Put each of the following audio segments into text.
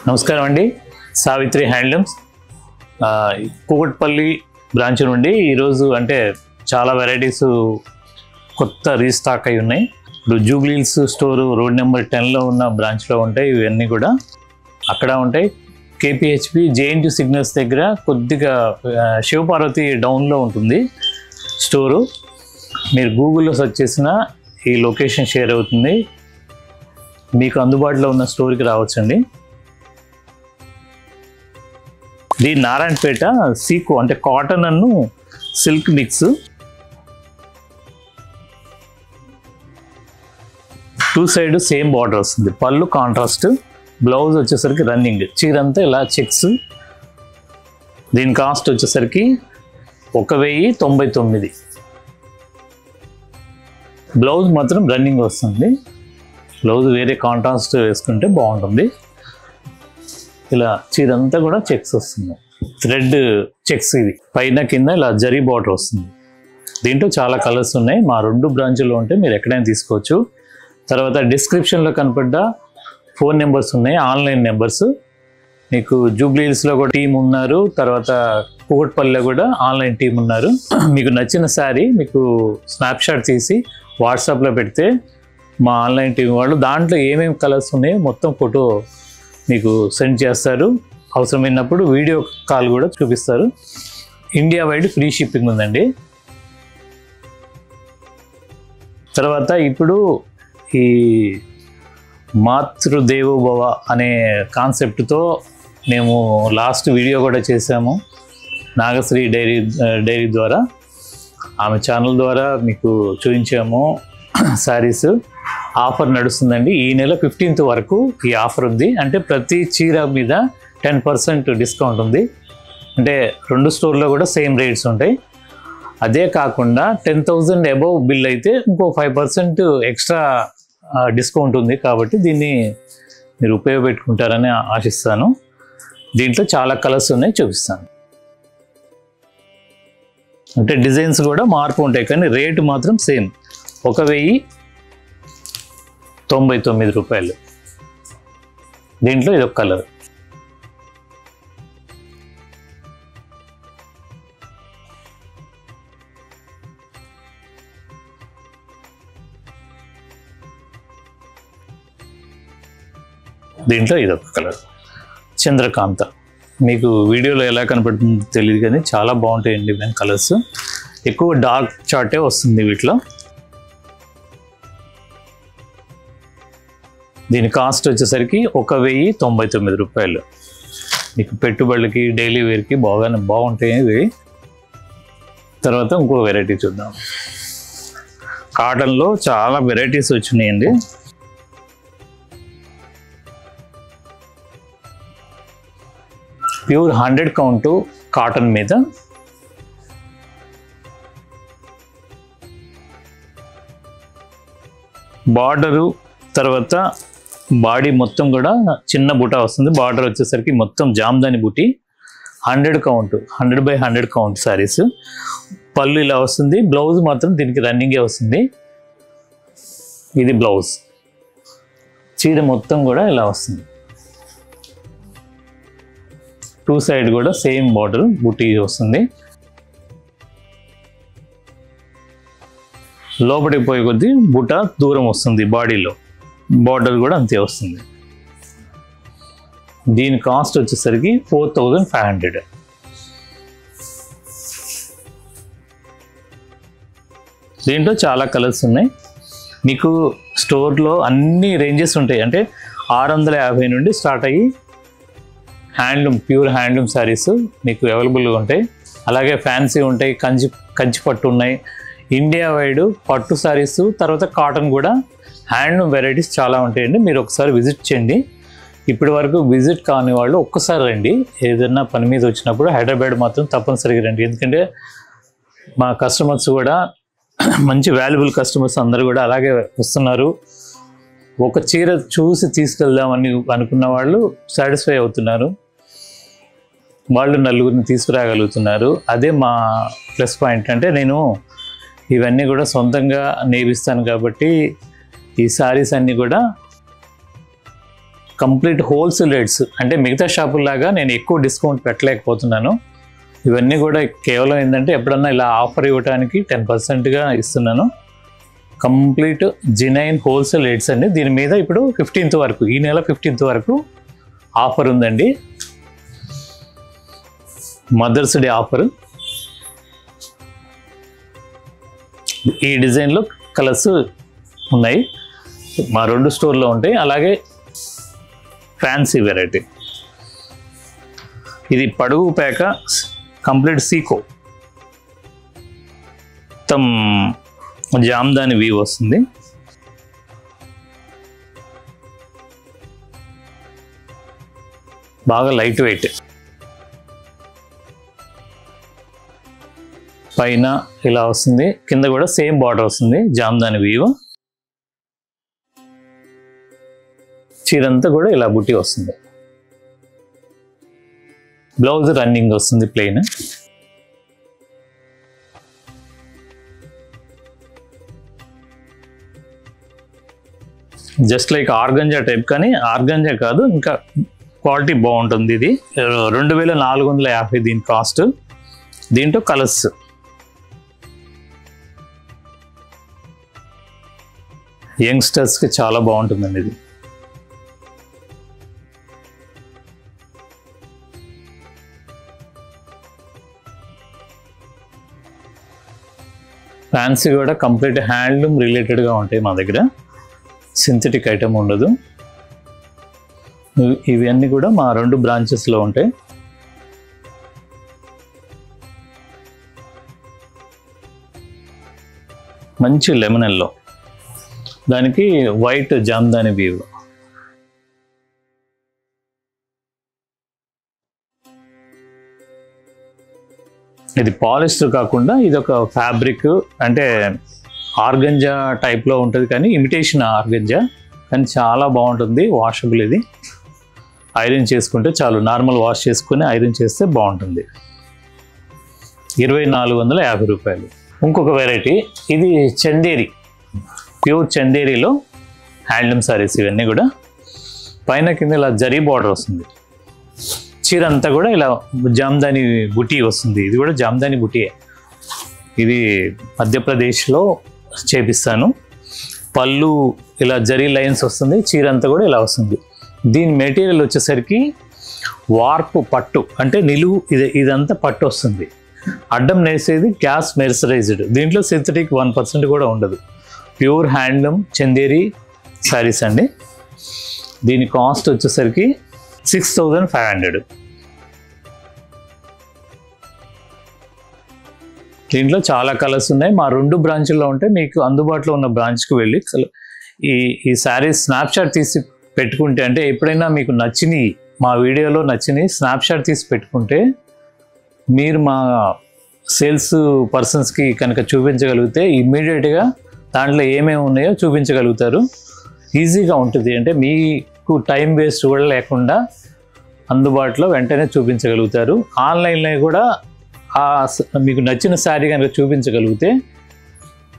నమస్కారం అండి. Savitri handlooms Kukatpally branch నుండి ఈరోజు అంటే చాలా వెరైటీస్ కొత్త రీస్టాక్ అయి ఉన్నాయి. ఇప్పుడు జూబ్లీహిల్స్ స్టోర్ రోడ్ నెంబర్ 10లో ఉన్న బ్రాంచ్లో ఉంటాయి. ఇవన్నీ కూడా అక్కడ ఉంటాయి. కేపీహెచ్పి జేఎన్టీ సిగ్నల్స్ దగ్గర కొద్దిగా శివపార్వతి డౌన్లో ఉంటుంది స్టోరు. మీరు గూగుల్లో సెర్చ్ చేసిన ఈ లొకేషన్ షేర్ అవుతుంది, మీకు అందుబాటులో ఉన్న స్టోర్కి రావచ్చండి. ఇది నారాయణపేట సీకో అంటే కాటన్ అను silk mix. 2 side same border వస్తుంది. పళ్ళు కాంట్రాస్ట్, బ్లౌజ్ వచ్చేసరికి రన్నింగ్, చీరంతా ఇలా చెక్స్. దీని కాస్ట్ వచ్చేసరికి 1099. బ్లౌజ్ మాత్రం రన్నింగ్ వస్తుంది. బ్లౌజ్ వేరే కాంట్రాస్ట్ వేసుకుంటే బాగుంటుంది. ఇలా చీరంతా కూడా చెక్స్ వస్తుంది, థ్రెడ్ చెక్స్. ఇది పైన కింద ఇలా జరీ బార్డర్ వస్తుంది. దీంట్లో చాలా కలర్స్ ఉన్నాయి. మా 2 బ్రాంచ్లో ఉంటే మీరు ఎక్కడైనా తీసుకోవచ్చు. తర్వాత డిస్క్రిప్షన్లో కనపడ్డ ఫోన్ నెంబర్స్ ఉన్నాయి, ఆన్లైన్ నెంబర్స్. మీకు జూబ్లీహిల్స్లో కూడా టీం ఉన్నారు, తర్వాత కూకట్పల్లిలో కూడా ఆన్లైన్ టీం ఉన్నారు. మీకు నచ్చిన శారీ మీకు స్నాప్షాట్ తీసి వాట్సాప్లో పెడితే మా ఆన్లైన్ టీం వాళ్ళు దాంట్లో ఏమేమి కలర్స్ ఉన్నాయో మొత్తం ఫోటో మీకు సెండ్ చేస్తారు. అవసరమైనప్పుడు వీడియో కాల్ కూడా చూపిస్తారు. ఇండియా వైడ్ ఫ్రీ షిప్పింగ్ ఉందండి. తర్వాత ఇప్పుడు ఈ మాతృదేవోభవ అనే కాన్సెప్ట్తో మేము లాస్ట్ వీడియో కూడా చేసాము నాగశ్రీ డైరీ ద్వారా. ఆమె ఛానల్ ద్వారా మీకు చూపించాము శారీస్. ఆఫర్ నడుస్తుందండి. ఈ నెల 15th వరకు ఈ ఆఫర్ ఉంది. అంటే ప్రతి చీర మీద 10% డిస్కౌంట్ ఉంది. అంటే 2 స్టోర్లో కూడా సేమ్ రేట్స్ ఉంటాయి. అదే కాకుండా 10,000 అబవ్ బిల్ అయితే ఇంకో 5% ఎక్స్ట్రా డిస్కౌంట్ ఉంది. కాబట్టి దీన్ని మీరు ఉపయోగపెట్టుకుంటారని ఆశిస్తాను. దీంట్లో చాలా కలర్స్ ఉన్నాయి, చూపిస్తాను. అంటే డిజైన్స్ కూడా మార్పు ఉంటాయి, కానీ రేటు మాత్రం సేమ్. 1099 రూపాయలు. దీంట్లో ఇదొక కలర్. దీంట్లో ఇదొక కలర్ చంద్రకాంత. మీకు వీడియోలో ఎలా కనపడుతుందో తెలియదు, కానీ చాలా బాగుంటాయండి ఇవన్నీ కలర్స్. ఎక్కువ డార్క్ చార్టే వస్తుంది వీటిలో. దీని కాస్ట్ వచ్చేసరికి 1099 రూపాయలు. మీకు పెట్టుబడులకి డైలీ వేర్కి బాగుంటాయి ఇవి. తర్వాత ఇంకో వెరైటీ చూద్దాం. కాటన్లో చాలా వెరైటీస్ వచ్చినాయండి. ప్యూర్ 100 కౌంట్ కాటన్ మీద బార్డరు, తర్వాత బాడీ మొత్తం కూడా చిన్న బుటా వస్తుంది. బార్డర్ వచ్చేసరికి మొత్తం జామ్దాని బుటీ. 100 కౌంట్, 100x100 కౌంట్ శారీస్. పళ్ళు ఇలా వస్తుంది. బ్లౌజ్ మాత్రం దీనికి రన్నింగే వస్తుంది. ఇది బ్లౌజ్. చీర మొత్తం కూడా ఇలా వస్తుంది. 2 సైడ్ కూడా సేమ్ బార్డర్ బుటీ వస్తుంది. లోపలికి పోయే కొద్దీ బుటా దూరం వస్తుంది. బాడీలో బార్డర్ కూడా అంతే వస్తుంది. దీని కాస్ట్ వచ్చేసరికి 4500. దీంట్లో చాలా కలర్స్ ఉన్నాయి. మీకు స్టోర్లో అన్ని రేంజెస్ ఉంటాయి. అంటే 650 నుండి స్టార్ట్ అయ్యి హ్యాండ్లూమ్, ప్యూర్ హ్యాండ్లూమ్ శారీస్ మీకు అవైలబుల్గా ఉంటాయి. అలాగే ఫ్యాన్సీ ఉంటాయి, కంచి పట్టు ఉన్నాయి. ఇండియా వైడ్ పట్టు శారీస్, తర్వాత కాటన్ కూడా హ్యాండ్లూమ్ వెరైటీస్ చాలా ఉంటాయండి. మీరు ఒకసారి విజిట్ చేయండి. ఇప్పటి వరకు విజిట్ కాని వాళ్ళు ఒక్కసారి రండి. ఏదైనా పని మీద వచ్చినప్పుడు హైదరాబాద్ మాత్రం తప్పనిసరిగా రండి. ఎందుకంటే మా కస్టమర్స్ కూడా మంచి వాల్యుబుల్ కస్టమర్స్ అందరూ కూడా అలాగే వస్తున్నారు. ఒక చీర చూసి తీసుకెళ్దామని అనుకున్న వాళ్ళు సాటిస్ఫై అవుతున్నారు. వాళ్ళు నలుగురిని తీసుకురాగలుగుతున్నారు. అదే మా ప్లస్ పాయింట్. అంటే నేను ఇవన్నీ కూడా సొంతంగా నేపిస్తాను కాబట్టి ఈ సారీస్ అన్నీ కూడా కంప్లీట్ హోల్సేల్ రేట్స్, అంటే మిగతా షాపుల్లాగా నేను ఎక్కువ డిస్కౌంట్ పెట్టలేకపోతున్నాను. ఇవన్నీ కూడా కేవలం ఏంటంటే ఎప్పుడన్నా ఇలా ఆఫర్ ఇవ్వడానికి 10%గా ఇస్తున్నాను. కంప్లీట్ జెన్యూన్ హోల్సేల్ రేట్స్ అండి. దీని మీద ఇప్పుడు 15th వరకు, ఈ నెల 15th వరకు ఆఫర్ ఉందండి. Mother's Day offer. ఈ డిజైన్లో కలర్స్ ఉన్నాయి, మా 2 స్టోర్లో ఉంటాయి. అలాగే ఫ్యాన్సీ వెరైటీ, ఇది పడుగు పేక కంప్లీట్ సీకో, మొత్తం జామ్దాని వీవ్ వస్తుంది. బాగా లైట్ వెయిట్, పైన ఇలా వస్తుంది, కింద కూడా సేమ్ బార్డర్ వస్తుంది, జామ్దాని వీవ్. చీరంతా కూడా ఇలా బుట్టి వస్తుంది. బ్లౌజ్ రన్నింగ్ వస్తుంది plain. Just like organza type, కానీ ఆర్గంజా కాదు, ఇంకా క్వాలిటీ బాగుంటుంది. ఇది 2450 దీని కాస్ట్. దీంట్లో కలర్స్ యంగ్స్టర్స్కి చాలా బాగుంటుందండి ఇది. ఫ్యాన్సీ కూడా కంప్లీట్ హ్యాండ్లూమ్ రిలేటెడ్గా ఉంటాయి మా దగ్గర, సింథటిక్ ఐటమ్ ఉండదు. ఇవన్నీ కూడా మా 2 బ్రాంచెస్లో ఉంటాయి. మంచి లెమన్ ఎల్లో, దానికి వైట్ జామ్దాని వీవ్. ఇది పాలిస్టర్ కాకుండా ఇది ఒక ఫ్యాబ్రిక్, అంటే ఆర్గంజా టైప్లో ఉంటుంది, కానీ ఇమిటేషన్ ఆర్గంజా, కానీ చాలా బాగుంటుంది. వాషబుల్, ఇది ఐరన్ చేసుకుంటే చాలు, నార్మల్ వాష్ చేసుకుని ఐరన్ చేస్తే బాగుంటుంది. 2450 రూపాయలు. ఇంకొక వెరైటీ, ఇది చందేరి, ప్యూర్ చందేరిలో హ్యాండ్లూమ్ సారీస్. ఇవన్నీ కూడా పైన కింద ఇలా జరీ బార్డర్ వస్తుంది, చీర అంతా కూడా ఇలా జామ్దాని బుటీ వస్తుంది. ఇది కూడా జామ్దాని బుటీయే. ఇది మధ్యప్రదేశ్లో చేపిస్తాను. పళ్ళు ఇలా జరీ లైన్స్ వస్తుంది, చీర అంతా కూడా ఇలా వస్తుంది. దీని మెటీరియల్ వచ్చేసరికి వార్పు పట్టు, అంటే నిలువు, ఇదంతా పట్టు వస్తుంది. అడ్డం నేసేది గ్యాస్ మెర్సరైజ్డ్. దీంట్లో సింథటిక్ 1% కూడా ఉండదు. ప్యూర్ హ్యాండ్లూమ్ చందేరి శారీస్ అండి. దీని కాస్ట్ వచ్చేసరికి 6500. దీంట్లో చాలా కలర్స్ ఉన్నాయి. మా 2 బ్రాంచ్ల్లో ఉంటే మీకు అందుబాటులో ఉన్న బ్రాంచ్కి వెళ్ళి ఈ శారీస్ స్నాప్షాట్ తీసి పెట్టుకుంటే, అంటే ఎప్పుడైనా మీకు నచ్చినవి, మా వీడియోలో నచ్చినవి స్నాప్షాట్ తీసి పెట్టుకుంటే, మీరు మా సేల్స్ పర్సన్స్కి కనుక చూపించగలిగితే ఇమ్మీడియట్గా దాంట్లో ఏమేమి ఉన్నాయో చూపించగలుగుతారు. ఈజీగా ఉంటుంది, అంటే మీకు టైం వేస్ట్ కూడా లేకుండా అందుబాటులో వెంటనే చూపించగలుగుతారు. ఆన్లైన్లో కూడా మీకు నచ్చిన శారీ కనుక చూపించగలిగితే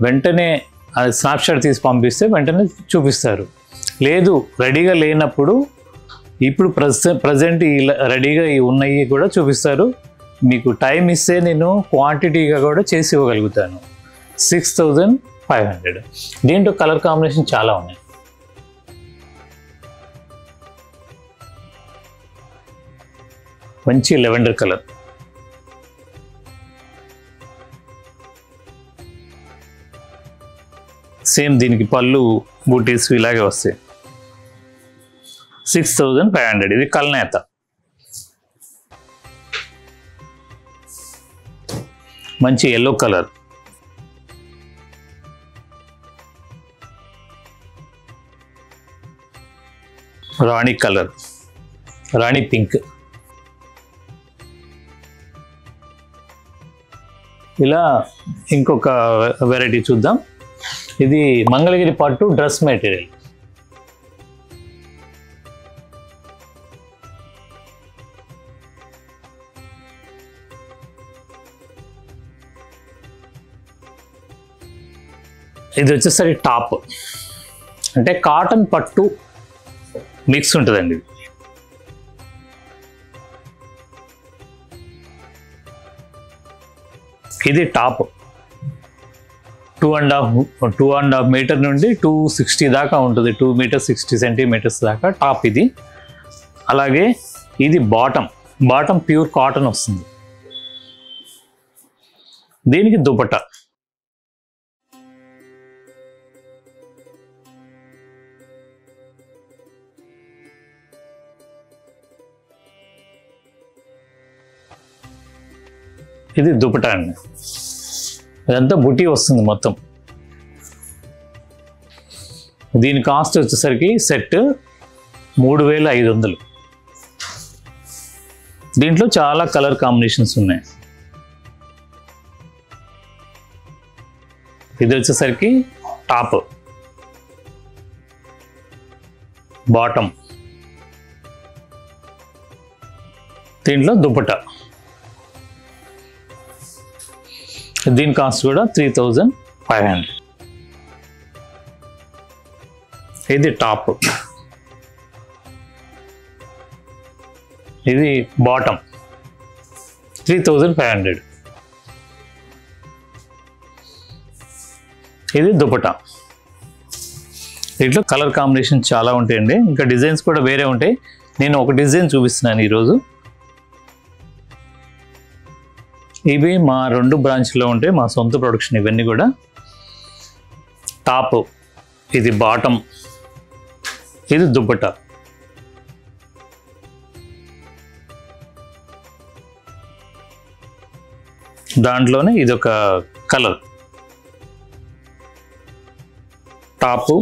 వెంటనే అది స్నాప్షాట్ తీసి పంపిస్తే వెంటనే చూపిస్తారు. లేదు రెడీగా లేనప్పుడు ఇప్పుడు ప్రజెంట్ రెడీగా ఉన్నాయి కూడా చూపిస్తారు. మీకు టైం ఇస్తే నేను క్వాంటిటీగా కూడా చేసి ఇవ్వగలుగుతాను. 6500. దీంట్లో కలర్ కాంబినేషన్ చాలా ఉన్నాయి. మంచి లెవెండర్ కలర్, సేమ్ దీనికి పళ్ళు బూటీస్ ఇలాగే వస్తాయి. 6500. ఇది కల్నేత. మంచి ఎల్లో కలర్, రాణి కలర్, రాణి పింక్. ఇలా ఇంకొక వెరైటీ చూద్దాం. ఇది మంగళగిరి పట్టు డ్రెస్ మెటీరియల్. ఇది వచ్చేసరికి టాప్, అంటే కాటన్ పట్టు మిక్స్ ఉంటుందండి. ఇది టాప్ 2.5 మీటర్ నుండి 260 దాకా ఉంటుంది. 2 మీటర్ 60 సెంటీమీటర్స్ దాకా టాప్ ఇది. అలాగే ఇది బాటమ్ ప్యూర్ కాటన్ వస్తుంది. దీనికి దుపట్టా. ఇది దుపట్టా అండి. ఇదంతా బుటీ వస్తుంది మొత్తం. దీని కాస్ట్ వచ్చేసరికి సెట్ 3500. దీంట్లో చాలా కలర్ కాంబినేషన్స్ ఉన్నాయి. ఇది వచ్చేసరికి టాప్, బాటమ్, దీంట్లో దుపట్టా. దీని కాస్ట్ కూడా 3500. ఇది టాప్, ఇది బాటమ్ 3500. ఇది దుపట్టా. దీంట్లో కలర్ కాంబినేషన్ చాలా ఉంటాయండి. ఇంకా డిజైన్స్ కూడా వేరే ఉంటాయి. నేను ఒక డిజైన్ చూపిస్తున్నాను ఈరోజు. ఇవి మా 2 బ్రాంచ్లో ఉంటాయి, మా సొంత ప్రొడక్షన్ ఇవన్నీ కూడా. టాప్, ఇది బాటమ్, ఇది దుపట్టా. దాంట్లోనే ఇది ఒక కలర్. Top,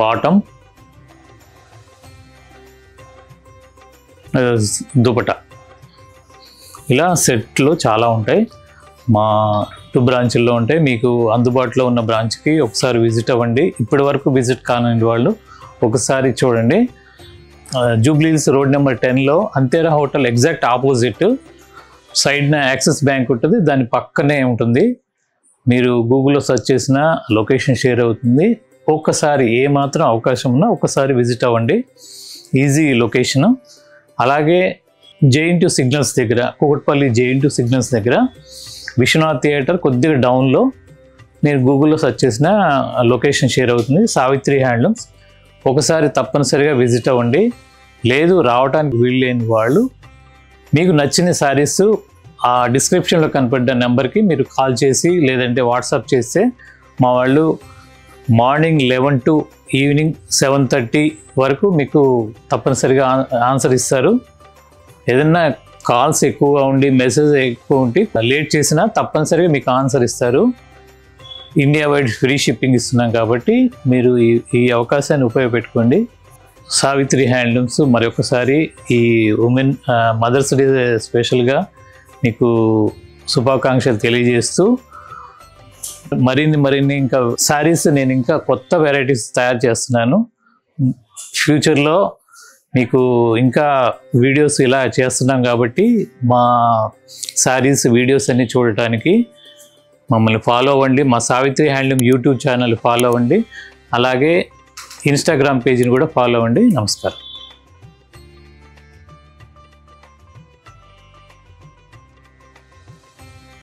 bottom, dupatta. ఇలా సెట్లు చాలా ఉంటాయి. మా 2 బ్రాంచ్ల్లో ఉంటాయి. మీకు అందుబాటులో ఉన్న బ్రాంచ్కి ఒకసారి విజిట్ అవ్వండి. ఇప్పటి వరకు విజిట్ కాని వాళ్ళు ఒకసారి చూడండి. జూబ్లీహిల్స్ రోడ్ నెంబర్ 10లో అంతేరా హోటల్ ఎగ్జాక్ట్ ఆపోజిట్ సైడ్న యాక్సిస్ బ్యాంక్ ఉంటుంది. దాని పక్కనే ఉంటుంది. మీరు గూగుల్లో సెర్చ్ చేసిన లొకేషన్ షేర్ అవుతుంది. ఒక్కసారి ఏమాత్రం అవకాశం ఉన్నా ఒకసారి విజిట్ అవ్వండి. Easy location. అలాగే జేఎన్టీ సిగ్నల్స్ దగ్గర, కూకట్పల్లి జేఎన్టీ సిగ్నల్స్ దగ్గర విశ్వనాథ్ థియేటర్ కొద్దిగా డౌన్లో మీరు గూగుల్లో సెర్చ్ చేసిన లొకేషన్ షేర్ అవుతుంది. సావిత్రి హ్యాండ్లూమ్స్. ఒకసారి తప్పనిసరిగా విజిట్ అవ్వండి. లేదు రావడానికి వీలు లేని వాళ్ళు మీకు నచ్చిన శారీస్ ఆ డిస్క్రిప్షన్లో కనపడ్డ నెంబర్కి మీరు కాల్ చేసి లేదంటే వాట్సాప్ చేస్తే మా వాళ్ళు మార్నింగ్ 11 to ఈవినింగ్ 7:30 వరకు మీకు తప్పనిసరిగా ఆన్సర్ ఇస్తారు. ఏదన్నా కాల్స్ ఎక్కువగా ఉండి మెసేజ్ ఎక్కువ ఉండి లేట్ చేసినా తప్పనిసరిగా మీకు ఆన్సర్ ఇస్తారు. ఇండియా వైడ్ ఫ్రీ షిప్పింగ్ ఇస్తున్నాం కాబట్టి మీరు ఈ అవకాశాన్ని ఉపయోగపెట్టుకోండి. సావిత్రి హ్యాండ్లూమ్స్ మరొకసారి ఈ ఉమెన్ మదర్స్ డే స్పెషల్గా మీకు శుభాకాంక్షలు తెలియజేస్తూ మరిన్ని ఇంకా శారీస్ నేను ఇంకా కొత్త వెరైటీస్ తయారు చేస్తున్నాను. ఫ్యూచర్లో మీకు ఇంకా వీడియోస్ ఇలా చేస్తున్నాం కాబట్టి మా శారీస్ వీడియోస్ అన్నీ చూడటానికి మమ్మల్ని ఫాలో అవ్వండి. మా Savitri handloom YouTube channel follow అవ్వండి. అలాగే ఇన్స్టాగ్రామ్ పేజీని కూడా ఫాలో అవ్వండి. నమస్కారం.